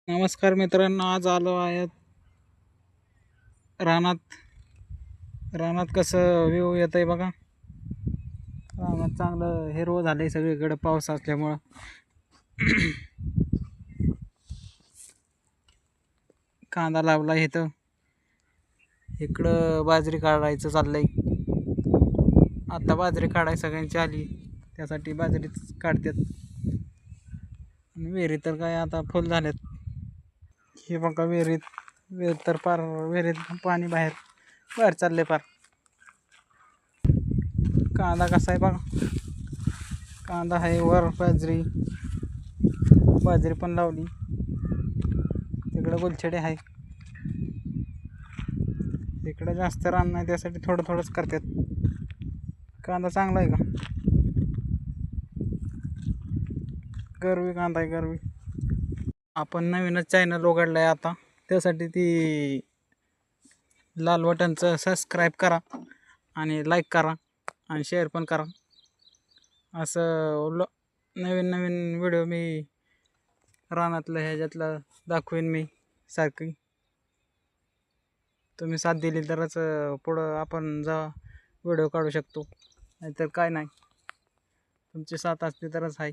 नमस्कार मित्रांनो, आज आलो आहे रानात. रानात कसं व्ह्यू येत आहे बघा. रानात चांगलं हिरवं झालंय सगळीकडे पाऊस असल्यामुळं. कांदा लावला इथं. इकडं बाजरी काढायचं चाललंय. आता बाजरी काढाय सगळ्यांची आली, त्यासाठी बाजरीच काढतात. आणि विहिरी तर काय आता फुल झाल्यात. हे बघा विहीर तर पार, विहिरीत पाणी बाहेर बाहेर चालले पार. कांदा कसा आहे बघा. कांदा आहे वर, बाजरी पण लावली. तिकडं गुलछडे आहे. इकडं जास्त रान नाही, त्यासाठी थोडं थोडंच करतात. कांदा चांगला आहे का? गरवी कांदा आहे, गरवी. आपण नवीनच चॅनल उघडलाय आता, त्यासाठी ती लाल बटनचं सबस्क्राईब करा आणि लाईक करा आणि शेअर पण करा. असं नवीन नवीन व्हिडिओ मी रानातलं ह्याच्यातलं दाखवीन मी सारखी. तुम्ही साथ दिली तरच पुढं आपण व्हिडिओ काढू शकतो, नाहीतर काय नाही. तुमची साथ असली तरच आहे.